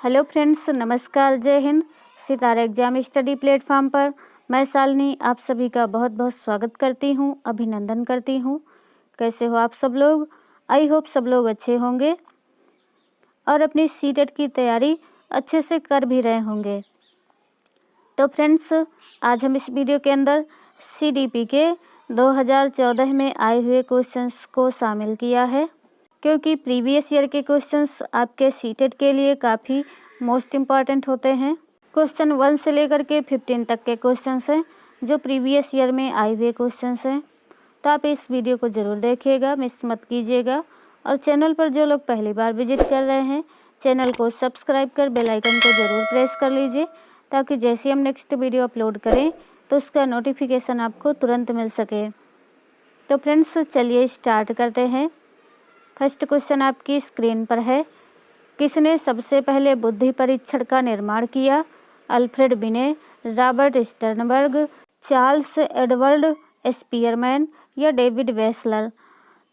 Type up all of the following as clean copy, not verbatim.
Hello friends, नमस्कार, जय हिंद। सितारा exam study platform पर मैं शालिनी आप सभी का बहुत बहुत स्वागत करती हूं, अभिनंदन करती हूं। कैसे हो आप सब लोग? आई होप सब लोग अच्छे होंगे और अपनी सीटेट की तैयारी अच्छे से कर भी रहे होंगे। तो फ्रेंड्स, आज हम इस वीडियो के अंदर CDP के 2014 में आए हुए क्वेश्चंस को शामिल किया है, क्योंकि प्रीवियस ईयर के क्वेश्चंस आपके सीटेट के लिए काफ़ी मोस्ट इम्पॉर्टेंट होते हैं। क्वेश्चन 1 से लेकर के 15 तक के क्वेश्चंस हैं जो प्रीवियस ईयर में आए हुए क्वेश्चंस हैं। तो आप इस वीडियो को ज़रूर देखिएगा, मिस मत कीजिएगा। और चैनल पर जो लोग पहली बार विजिट कर रहे हैं, चैनल को सब्सक्राइब कर बेल आइकन को ज़रूर प्रेस कर लीजिए, ताकि जैसे हम नेक्स्ट वीडियो अपलोड करें तो उसका नोटिफिकेशन आपको तुरंत मिल सके। तो फ्रेंड्स, चलिए स्टार्ट करते हैं। फर्स्ट क्वेश्चन आपकी स्क्रीन पर है। किसने सबसे पहले बुद्धि परीक्षण का निर्माण किया? अल्फ्रेड बिने, Robert Sternberg, Charles Edward Spearman या डेविड वेसलर?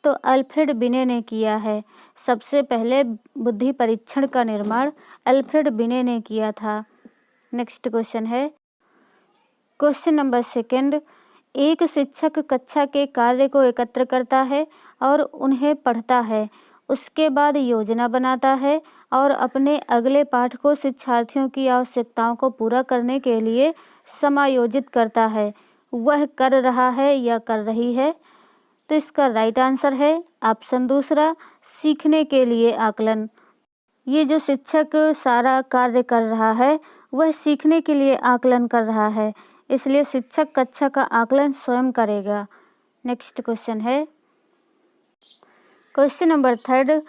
तो अल्फ्रेड बिने ने किया है। सबसे पहले बुद्धि परीक्षण का निर्माण अल्फ्रेड बिने ने किया था। नेक्स्ट क्वेश्चन है, क्वेश्चन नंबर 2। एक शिक्षक कक्षा के कार्य को एकत्र करता है और उन्हें पढ़ता है, उसके बाद योजना बनाता है और अपने अगले पाठ को शिक्षार्थियों की आवश्यकताओं को पूरा करने के लिए समायोजित करता है। वह कर रहा है या कर रही है? तो इसका राइट आंसर है ऑप्शन दूसरा, सीखने के लिए आकलन। ये जो शिक्षक सारा कार्य कर रहा है वह सीखने के लिए आकलन कर रहा है, इसलिए शिक्षक कक्षा का आकलन स्वयं करेगा। नेक्स्ट क्वेश्चन है, क्वेश्चन नंबर 3।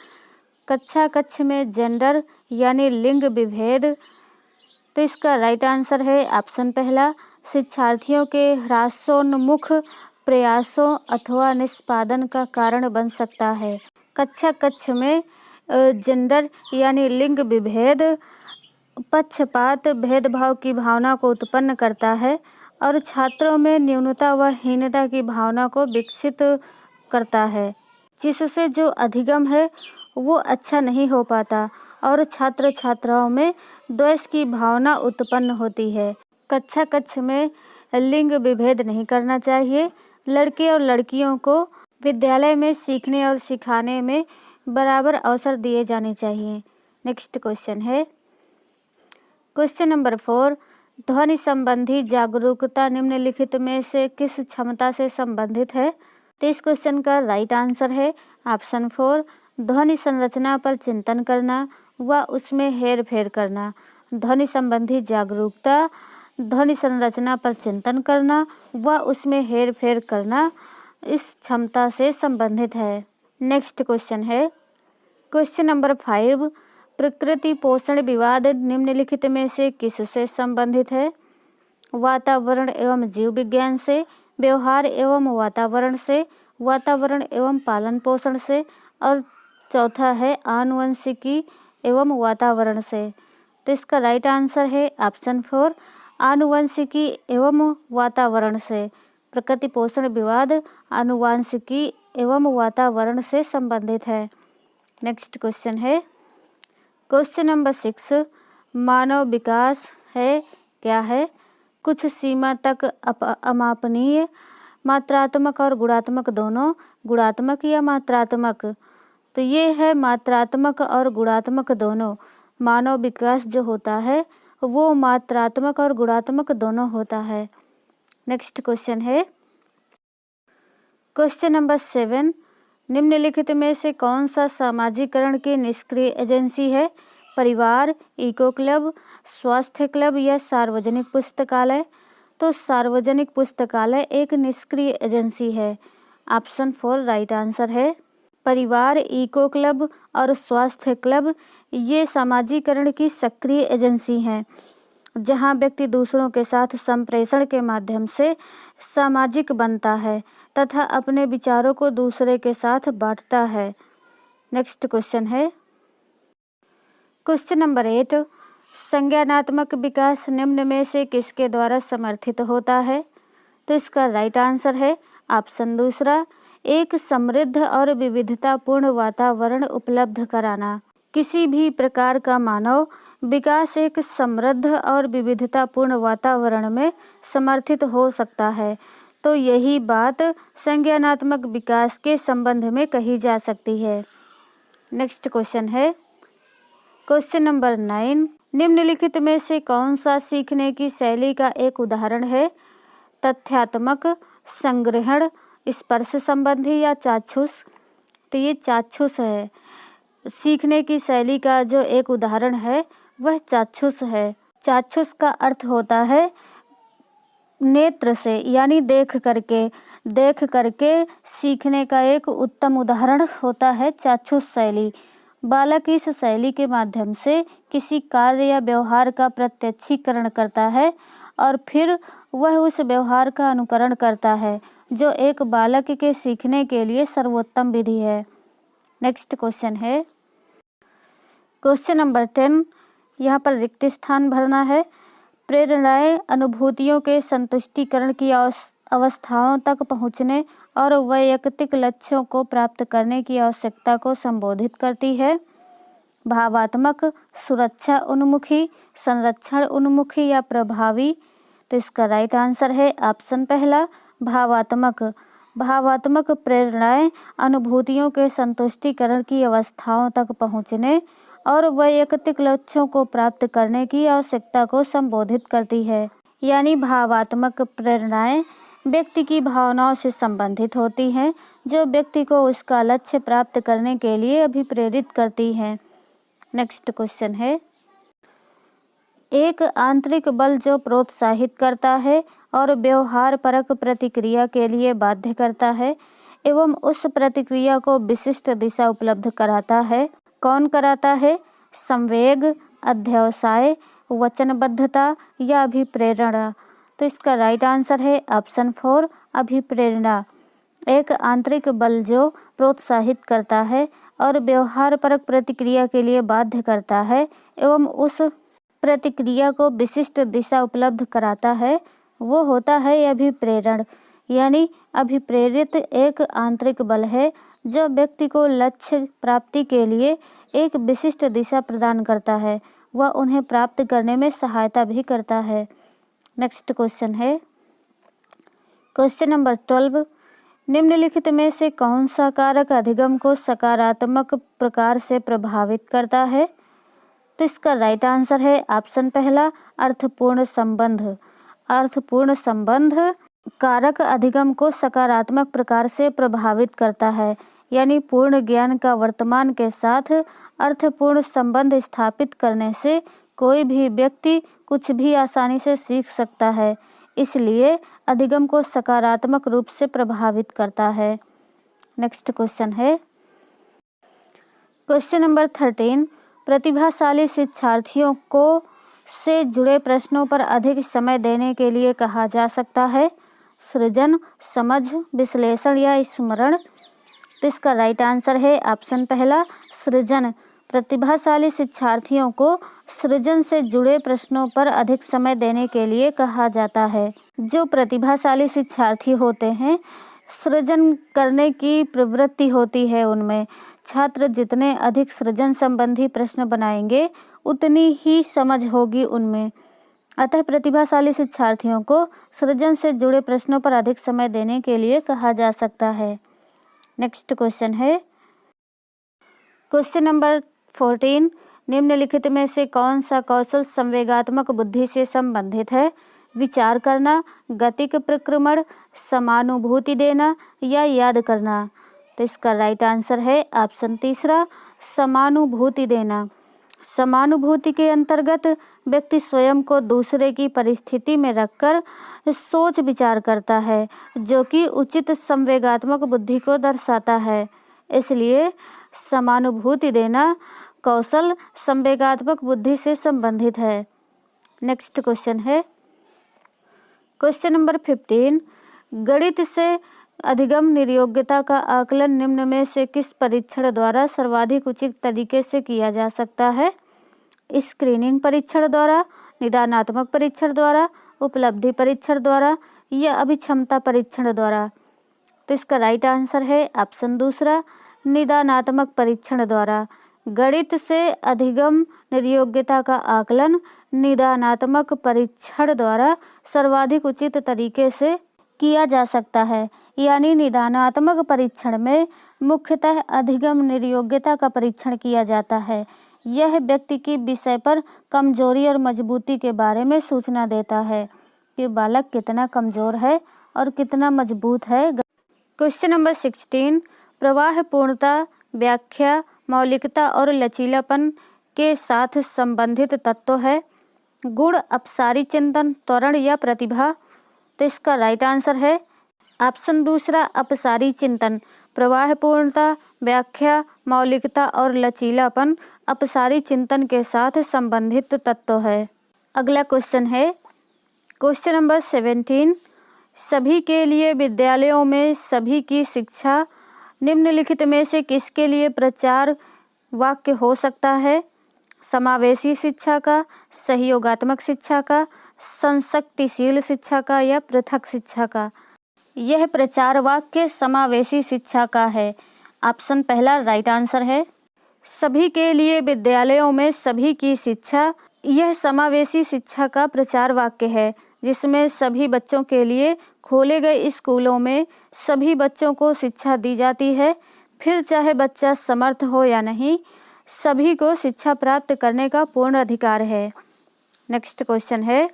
कक्षा कक्ष में जेंडर यानी लिंग विभेद। तो इसका राइट आंसर है ऑप्शन पहला, शिक्षार्थियों के ह्रासोन्मुख प्रयासों अथवा निष्पादन का कारण बन सकता है। कक्षा कक्ष में जेंडर यानी लिंग विभेद पक्षपात, भेदभाव की भावना को उत्पन्न करता है और छात्रों में न्यूनता व हीनता की भावना को विकसित करता है, जिससे जो अधिगम है वो अच्छा नहीं हो पाता और छात्र छात्राओं में द्वेष की भावना उत्पन्न होती है। कक्षा कक्ष में लिंग विभेद नहीं करना चाहिए। लड़के और लड़कियों को विद्यालय में सीखने और सिखाने में बराबर अवसर दिए जाने चाहिए। नेक्स्ट क्वेश्चन है, क्वेश्चन नंबर 4। ध्वनि संबंधी जागरूकता निम्नलिखित में से किस क्षमता से संबंधित है? तो इस क्वेश्चन का राइट आंसर है ऑप्शन 4, ध्वनि संरचना पर चिंतन करना व उसमें हेर फेर करना। ध्वनि संबंधी जागरूकता ध्वनि संरचना पर चिंतन करना व उसमें हेर फेर करना इस क्षमता से संबंधित है। नेक्स्ट क्वेश्चन है, क्वेश्चन नंबर 5। प्रकृति पोषण विवाद निम्नलिखित में से किससे संबंधित है? वातावरण एवं जीव विज्ञान से, व्यवहार एवं वातावरण से, वातावरण एवं पालन पोषण से, और चौथा है आनुवंशिकी एवं वातावरण से। तो इसका राइट आंसर है ऑप्शन 4, आनुवंशिकी एवं वातावरण से। प्रकृति पोषण विवाद आनुवंशिकी एवं वातावरण से संबंधित है। नेक्स्ट क्वेश्चन है, क्वेश्चन नंबर 6। मानव विकास है क्या है? कुछ सीमा तक अमापनीय, मात्रात्मक और गुणात्मक दोनों, गुणात्मक या मात्रात्मक? तो ये है मात्रात्मक और गुणात्मक दोनों। मानव विकास जो होता है वो मात्रात्मक और गुणात्मक दोनों होता है। नेक्स्ट क्वेश्चन है, क्वेश्चन नंबर 7। निम्नलिखित में से कौन सा सामाजिकरण की निष्क्रिय एजेंसी है? परिवार, इको क्लब, स्वास्थ्य क्लब या सार्वजनिक पुस्तकालय? तो सार्वजनिक पुस्तकालय एक निष्क्रिय एजेंसी है। ऑप्शन 4 राइट आंसर है। परिवार, इको क्लब और स्वास्थ्य क्लब ये सामाजिकरण की सक्रिय एजेंसी हैं, जहां व्यक्ति दूसरों के साथ संप्रेषण के माध्यम से सामाजिक बनता है तथा अपने विचारों को दूसरे के साथ बांटता है। नेक्स्ट क्वेश्चन है, क्वेश्चन नंबर 8। संज्ञानात्मक विकास निम्न में से किसके द्वारा समर्थित होता है? तो इसका राइट आंसर है ऑप्शन दूसरा, एक समृद्ध और विविधतापूर्ण वातावरण उपलब्ध कराना। किसी भी प्रकार का मानव विकास एक समृद्ध और विविधतापूर्ण वातावरण में समर्थित हो सकता है। तो यही बात संज्ञानात्मक विकास के संबंध में कही जा सकती है। नेक्स्ट क्वेश्चन है क्वेश्चन नंबर 9, निम्नलिखित में से कौन सा सीखने की शैली का एक उदाहरण है? तथ्यात्मक, संग्रहण, स्पर्श संबंधी या चाक्षुष? तो ये चाक्षुष है। सीखने की शैली का जो एक उदाहरण है वह चाक्षुष है। चाक्षुष का अर्थ होता है नेत्र से, यानी देख करके सीखने का एक उत्तम उदाहरण होता है चाक्षुष शैली। बालक इस शैली के माध्यम से किसी कार्य या व्यवहार का प्रत्यक्षीकरण करता है और फिर वह उस व्यवहार का अनुकरण करता है, जो एक बालक के सीखने के लिए सर्वोत्तम विधि है। नेक्स्ट क्वेश्चन है क्वेश्चन नंबर 10, यहाँ पर रिक्त स्थान भरना है। प्रेरणाएं अनुभूतियों के संतुष्टिकरण की अवस्थाओं तक पहुँचने और वैयक्तिक लक्ष्यों को प्राप्त करने की आवश्यकता को संबोधित करती है। भावात्मक, सुरक्षा उन्मुखी, संरक्षण उन्मुखी या प्रभावी? तो इसका राइट आंसर है ऑप्शन पहला, भावात्मक। भावात्मक प्रेरणाएं अनुभूतियों के संतुष्टिकरण की अवस्थाओं तक पहुँचने और वैयक्तिक लक्ष्यों को प्राप्त करने की आवश्यकता को संबोधित करती है। यानी भावात्मक प्रेरणाएं व्यक्ति की भावनाओं से संबंधित होती हैं, जो व्यक्ति को उसका लक्ष्य प्राप्त करने के लिए अभिप्रेरित करती हैं। नेक्स्ट क्वेश्चन है एक आंतरिक बल जो प्रोत्साहित करता है और व्यवहार परक प्रतिक्रिया के लिए बाध्य करता है एवं उस प्रतिक्रिया को विशिष्ट दिशा उपलब्ध कराता है। कौन कराता है? संवेग, अध्यवसाय, वचनबद्धता या अभिप्रेरणा? तो इसका राइट आंसर है ऑप्शन 4, अभिप्रेरणा। एक आंतरिक बल जो प्रोत्साहित करता है और व्यवहार परक प्रतिक्रिया के लिए बाध्य करता है एवं उस प्रतिक्रिया को विशिष्ट दिशा उपलब्ध कराता है, वो होता है अभिप्रेरण। यानी अभिप्रेरित एक आंतरिक बल है जो व्यक्ति को लक्ष्य प्राप्ति के लिए एक विशिष्ट दिशा प्रदान करता है, वह उन्हें प्राप्त करने में सहायता भी करता है। नेक्स्ट क्वेश्चन है क्वेश्चन नंबर 12, निम्नलिखित में से कौन सा कारक अधिगम को सकारात्मक प्रकार से प्रभावित करता है? तो इसका राइट आंसर है ऑप्शन पहला, अर्थपूर्ण संबंध। अर्थपूर्ण संबंध कारक अधिगम को सकारात्मक प्रकार से प्रभावित करता है। यानी पूर्ण ज्ञान का वर्तमान के साथ अर्थपूर्ण संबंध स्थापित करने से कोई भी व्यक्ति कुछ भी आसानी से सीख सकता है, इसलिए अधिगम को सकारात्मक रूप से प्रभावित करता है। नेक्स्ट क्वेश्चन है क्वेश्चन नंबर 13, प्रतिभाशाली शिक्षार्थियों को से जुड़े प्रश्नों पर अधिक समय देने के लिए कहा जा सकता है? सृजन, समझ, विश्लेषण या स्मरण? तो इसका राइट आंसर है ऑप्शन पहला, सृजन। प्रतिभाशाली शिक्षार्थियों को सृजन से जुड़े प्रश्नों पर अधिक समय देने के लिए कहा जाता है। जो प्रतिभाशाली शिक्षार्थी होते हैं, सृजन करने की प्रवृत्ति होती है उनमें। छात्र जितने अधिक सृजन संबंधी प्रश्न बनाएंगे उतनी ही समझ होगी उनमें। अतः प्रतिभाशाली शिक्षार्थियों को सृजन से जुड़े प्रश्नों पर अधिक समय देने के लिए कहा जा सकता है। नेक्स्ट क्वेश्चन है क्वेश्चन नंबर 14, निम्नलिखित में से कौन सा कौशल संवेगात्मक बुद्धि से संबंधित है? विचार करना, गतिक प्रक्रमण, समानुभूति देना या याद करना? तो इसका राइट आंसर है ऑप्शन तीसरा, समानुभूति देना। समानुभूति के अंतर्गत व्यक्ति स्वयं को दूसरे की परिस्थिति में रखकर सोच विचार करता है, जो कि उचित संवेगात्मक बुद्धि को दर्शाता है। इसलिए समानुभूति देना कौशल संवेगात्मक बुद्धि से संबंधित है। नेक्स्ट क्वेश्चन है क्वेश्चन नंबर 15, गणित से अधिगम निर्योग्यता का आकलन निम्न में से किस परीक्षण द्वारा सर्वाधिक उचित तरीके से किया जा सकता है? स्क्रीनिंग परीक्षण द्वारा, निदानात्मक परीक्षण द्वारा, उपलब्धि परीक्षण द्वारा या अभिक्षमता परीक्षण द्वारा? तो इसका राइट आंसर है ऑप्शन दूसरा, निदानात्मक परीक्षण द्वारा। गणित से अधिगम निर्योग्यता का आकलन निदानात्मक परीक्षण द्वारा सर्वाधिक उचित तरीके से किया जा सकता है। यानी निदानात्मक परीक्षण में मुख्यतः अधिगम निर्योग्यता का परीक्षण किया जाता है। यह व्यक्ति की विषय पर कमजोरी और मजबूती के बारे में सूचना देता है कि बालक कितना कमजोर है और कितना मजबूत है। क्वेश्चन नंबर 16 प्रवाह पूर्णता, व्याख्या, मौलिकता और लचीलापन के साथ संबंधित तत्व है। गुण, अपसारी चिंतन, त्वरण या प्रतिभा। तो इसका राइट आंसर है ऑप्शन दूसरा, अपसारी चिंतन। प्रवाह पूर्णता, व्याख्या, मौलिकता और लचीलापन अपसारी चिंतन के साथ संबंधित तत्व है। अगला क्वेश्चन है क्वेश्चन नंबर 17 सभी के लिए विद्यालयों में सभी की शिक्षा निम्नलिखित में से किसके लिए प्रचार वाक्य हो सकता है? समावेशी शिक्षा का, सहयोगात्मक शिक्षा का, संशक्तिशील शिक्षा का या पृथक शिक्षा का? यह प्रचार वाक्य समावेशी शिक्षा का है। ऑप्शन पहला राइट आंसर है। सभी के लिए विद्यालयों में सभी की शिक्षा, यह समावेशी शिक्षा का प्रचार वाक्य है जिसमें सभी बच्चों के लिए खोले गए स्कूलों में सभी बच्चों को शिक्षा दी जाती है, फिर चाहे बच्चा समर्थ हो या नहीं, सभी को शिक्षा प्राप्त करने का पूर्ण अधिकार है। नेक्स्ट क्वेश्चन है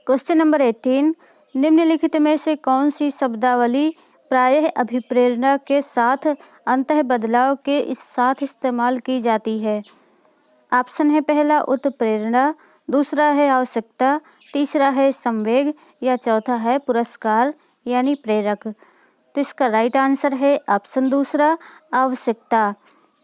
क्वेश्चन नंबर 18 निम्नलिखित में से कौन सी शब्दावली प्रायः अभिप्रेरणा के साथ अंतः बदलाव के साथ इस्तेमाल की जाती है? ऑप्शन है पहला उत्प्रेरणा, दूसरा है आवश्यकता, तीसरा है संवेग या चौथा है पुरस्कार यानी प्रेरक। तो इसका राइट आंसर है ऑप्शन दूसरा, आवश्यकता।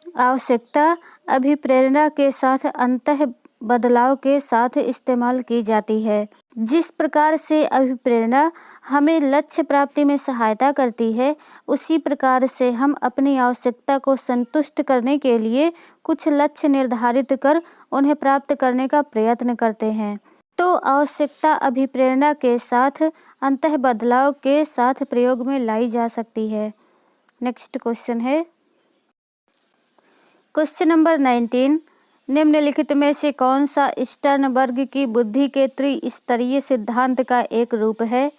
आवश्यकता अभिप्रेरणा के साथ अंतः बदलाव के साथ इस्तेमाल की जाती है। जिस प्रकार से अभिप्रेरणा हमें लक्ष्य प्राप्ति में सहायता करती है, उसी प्रकार से हम अपनी आवश्यकता को संतुष्ट करने के लिए कुछ लक्ष्य निर्धारित कर उन्हें प्राप्त करने का प्रयत्न करते हैं। तो आवश्यकता अभिप्रेरणा के साथ अंतः बदलाव के साथ प्रयोग में लाई जा सकती है। नेक्स्ट क्वेश्चन है क्वेश्चन नंबर 19 निम्नलिखित में से कौन सा स्टर्नबर्ग की बुद्धि के त्रिस्तरीय सिद्धांत का एक रूप है?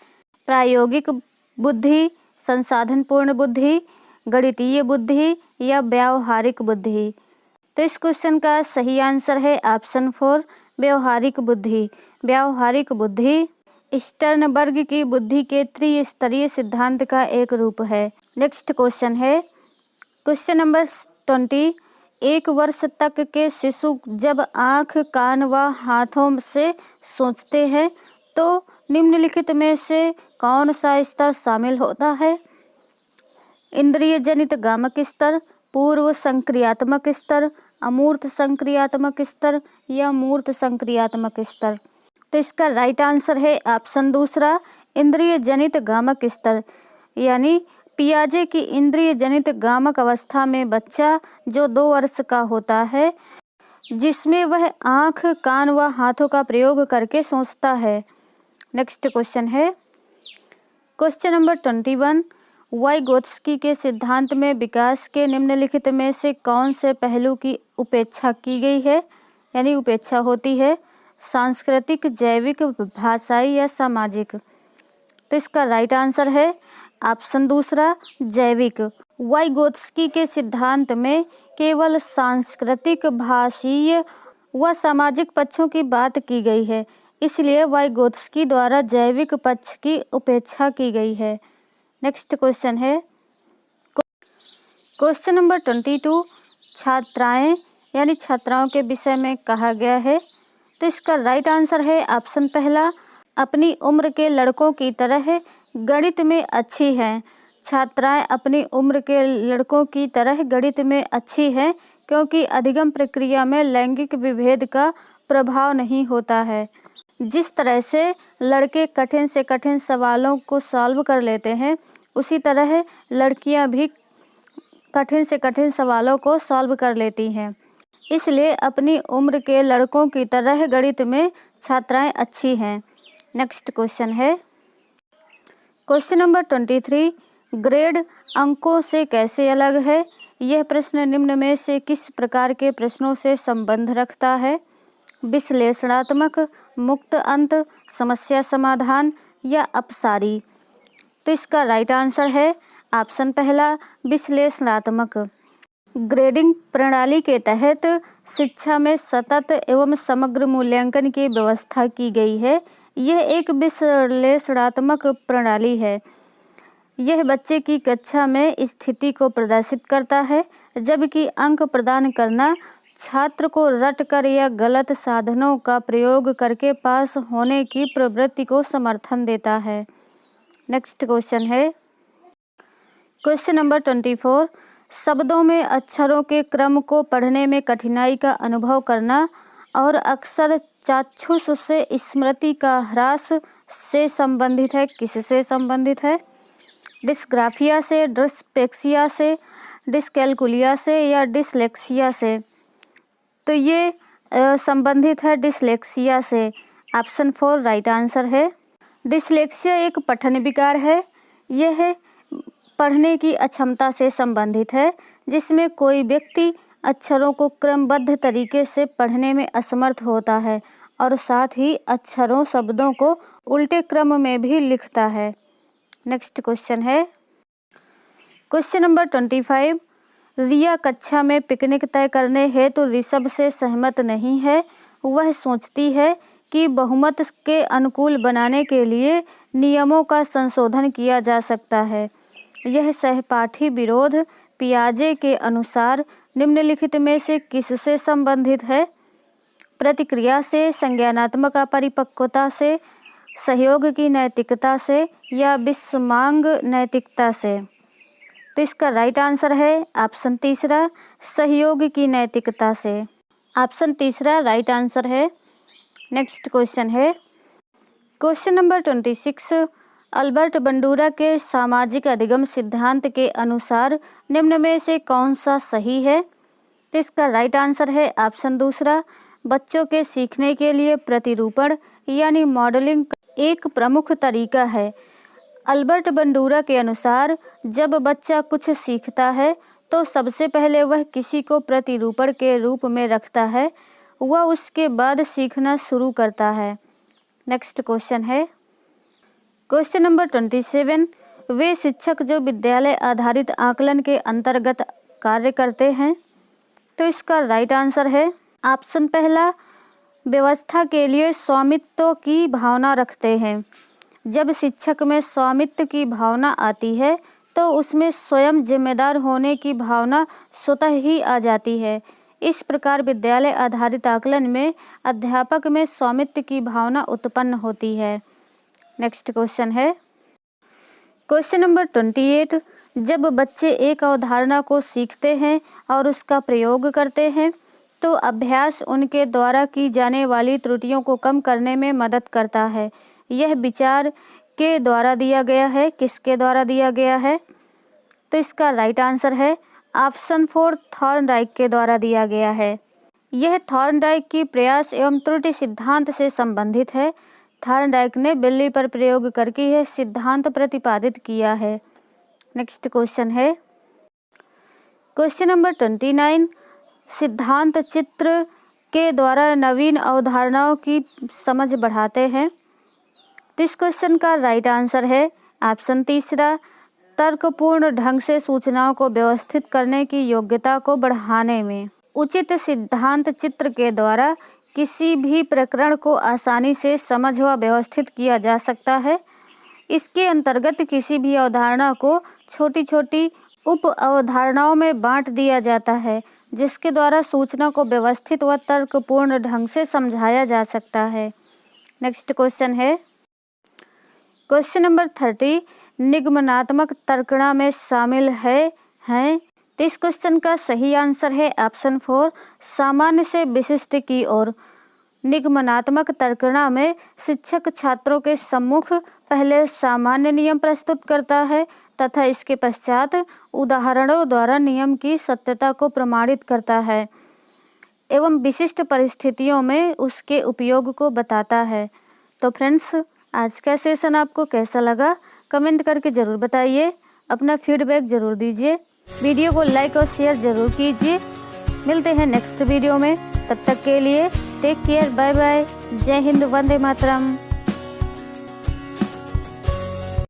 प्रायोगिक बुद्धि, संसाधनपूर्ण बुद्धि, गणितीय बुद्धि या व्यावहारिक बुद्धि? तो इस क्वेश्चन का सही आंसर है ऑप्शन 4, व्यावहारिक बुद्धि। व्यावहारिक बुद्धि स्टर्नबर्ग की बुद्धि के त्रिस्तरीय सिद्धांत का एक रूप है। नेक्स्ट क्वेश्चन है क्वेश्चन नंबर 20 1 वर्ष तक के शिशु जब आँख, कान व हाथों से सोचते हैं तो निम्नलिखित में से कौन सा स्तर शामिल होता है? इंद्रिय जनित गामक स्तर, पूर्व संक्रियात्मक स्तर, अमूर्त संक्रियात्मक स्तर या मूर्त संक्रियात्मक स्तर? तो इसका राइट आंसर है ऑप्शन दूसरा, इंद्रिय जनित गामक स्तर। यानी पियाजे की इंद्रिय जनित गामक अवस्था में बच्चा जो 2 वर्ष का होता है, जिसमें वह आँख, कान व हाथों का प्रयोग करके सोचता है। नेक्स्ट क्वेश्चन है क्वेश्चन नंबर 21 वाइगोत्स्की के सिद्धांत में विकास के निम्नलिखित में से कौन से पहलू की उपेक्षा की गई है? यानी उपेक्षा होती है? सांस्कृतिक, जैविक, भाषाई या सामाजिक? तो इसका राइट आंसर है ऑप्शन दूसरा, जैविक। वाइगोत्स्की के सिद्धांत में केवल सांस्कृतिक, भाषीय व सामाजिक पक्षों की बात की गई है, इसलिए वाइगोत्स्की द्वारा जैविक पक्ष की उपेक्षा की गई है। नेक्स्ट क्वेश्चन है क्वेश्चन नंबर 22 छात्राएं यानी छात्राओं के विषय में कहा गया है। तो इसका राइट आंसर है ऑप्शन पहला, अपनी उम्र के लड़कों की तरह गणित में अच्छी हैं। छात्राएं अपनी उम्र के लड़कों की तरह गणित में अच्छी हैं क्योंकि अधिगम प्रक्रिया में लैंगिक विभेद का प्रभाव नहीं होता है। जिस तरह से लड़के कठिन से कठिन सवालों को सॉल्व कर लेते हैं, उसी तरह लड़कियां भी कठिन से कठिन सवालों को सॉल्व कर लेती हैं। इसलिए अपनी उम्र के लड़कों की तरह गणित में छात्राएं अच्छी हैं। नेक्स्ट क्वेश्चन है क्वेश्चन नंबर 23 ग्रेड अंकों से कैसे अलग है? यह प्रश्न निम्न में से किस प्रकार के प्रश्नों से संबंध रखता है? विश्लेषणात्मक, मुक्त अंत, समस्या समाधान या अपसारी? तो इसका राइट आंसर है ऑप्शन पहला, विश्लेषणात्मक। ग्रेडिंग प्रणाली के तहत शिक्षा में सतत एवं समग्र मूल्यांकन की व्यवस्था की गई है। यह एक विश्लेषणात्मक प्रणाली है। यह बच्चे की कक्षा में स्थिति को प्रदर्शित करता है, जबकि अंक प्रदान करना छात्र को रटकर या गलत साधनों का प्रयोग करके पास होने की प्रवृत्ति को समर्थन देता है। नेक्स्ट क्वेश्चन है क्वेश्चन नंबर 24। शब्दों में अक्षरों के क्रम को पढ़ने में कठिनाई का अनुभव करना और अक्सर चाक्षुष से स्मृति का ह्रास से संबंधित है। किससे संबंधित है? डिस्ग्राफिया से, डिस्पेक्सिया से, डिस्कैल्कुलिया से या डिसलेक्सिया से? तो ये संबंधित है डिसलेक्सिया से। ऑप्शन 4 राइट आंसर है। डिसलेक्सिया एक पठन विकार है। यह पढ़ने की अक्षमता से संबंधित है, जिसमें कोई व्यक्ति अक्षरों को क्रमबद्ध तरीके से पढ़ने में असमर्थ होता है और साथ ही अक्षरों शब्दों को उल्टे क्रम में भी लिखता है। नेक्स्ट क्वेश्चन है क्वेश्चन नंबर 25। रिया कक्षा में पिकनिक तय करने हेतु ऋषभ से सहमत नहीं है। वह सोचती है कि बहुमत के अनुकूल बनाने के लिए नियमों का संशोधन किया जा सकता है। यह सहपाठी विरोध पियाजे के अनुसार निम्नलिखित में से किससे संबंधित है? प्रतिक्रिया से, संज्ञानात्मक अपरिपक्वता से, सहयोग की नैतिकता से या विषमांग नैतिकता से? तो इसका राइट आंसर है ऑप्शन तीसरा, सहयोग की नैतिकता से। ऑप्शन तीसरा राइट आंसर है। नेक्स्ट क्वेश्चन है क्वेश्चन नंबर 26। अल्बर्ट बंडूरा के सामाजिक अधिगम सिद्धांत के अनुसार निम्न में से कौन सा सही है? तो इसका राइट आंसर है ऑप्शन दूसरा, बच्चों के सीखने के लिए प्रतिरूपण यानी मॉडलिंग एक प्रमुख तरीका है। अल्बर्ट बंडूरा के अनुसार जब बच्चा कुछ सीखता है तो सबसे पहले वह किसी को प्रतिरूपण के रूप में रखता है, वह उसके बाद सीखना शुरू करता है। नेक्स्ट क्वेश्चन है क्वेश्चन नंबर 27। वे शिक्षक जो विद्यालय आधारित आकलन के अंतर्गत कार्य करते हैं। तो इसका राइट आंसर है ऑप्शन पहला, व्यवस्था के लिए स्वामित्व की भावना रखते हैं। जब शिक्षक में स्वामित्व की भावना आती है तो उसमें स्वयं जिम्मेदार होने की भावना स्वतः ही आ जाती है। इस प्रकार विद्यालय आधारित आकलन में अध्यापक में स्वामित्व की भावना उत्पन्न होती है। नेक्स्ट क्वेश्चन है क्वेश्चन नंबर 28। जब बच्चे एक अवधारणा को सीखते हैं और उसका प्रयोग करते हैं तो अभ्यास उनके द्वारा की जाने वाली त्रुटियों को कम करने में मदद करता है। यह विचार के द्वारा दिया गया है। किसके द्वारा दिया गया है? तो इसका राइट आंसर है ऑप्शन 4, थॉर्नडाइक के द्वारा दिया गया है। यह थॉर्नडाइक की प्रयास एवं त्रुटि सिद्धांत से संबंधित है। थॉर्नडाइक ने बिल्ली पर प्रयोग करके यह सिद्धांत प्रतिपादित किया है। नेक्स्ट क्वेश्चन है क्वेश्चन नंबर 29। सिद्धांत चित्र के द्वारा नवीन अवधारणाओं की समझ बढ़ाते हैं। इस क्वेश्चन का राइट आंसर है ऑप्शन तीसरा, तर्कपूर्ण ढंग से सूचनाओं को व्यवस्थित करने की योग्यता को बढ़ाने में। उचित सिद्धांत चित्र के द्वारा किसी भी प्रकरण को आसानी से समझ व व्यवस्थित किया जा सकता है। इसके अंतर्गत किसी भी अवधारणा को छोटी छोटी उप अवधारणाओं में बांट दिया जाता है, जिसके द्वारा सूचना को व्यवस्थित व तर्कपूर्ण ढंग से समझाया जा सकता है। नेक्स्ट क्वेश्चन है क्वेश्चन नंबर 30। निगमनात्मक तर्कणा में शामिल हैं। तो इस क्वेश्चन का सही आंसर है ऑप्शन 4, सामान्य से विशिष्ट की ओर। निगमनात्मक तर्कणा में शिक्षक छात्रों के सम्मुख पहले सामान्य नियम प्रस्तुत करता है तथा इसके पश्चात उदाहरणों द्वारा नियम की सत्यता को प्रमाणित करता है एवं विशिष्ट परिस्थितियों में उसके उपयोग को बताता है। तो फ्रेंड्स, आज का सेशन आपको कैसा लगा कमेंट करके ज़रूर बताइए, अपना फीडबैक ज़रूर दीजिए। वीडियो को लाइक और शेयर ज़रूर कीजिए। मिलते हैं नेक्स्ट वीडियो में, तब तक के लिए टेक केयर, बाय बाय, जय हिंद, वंदे मातरम।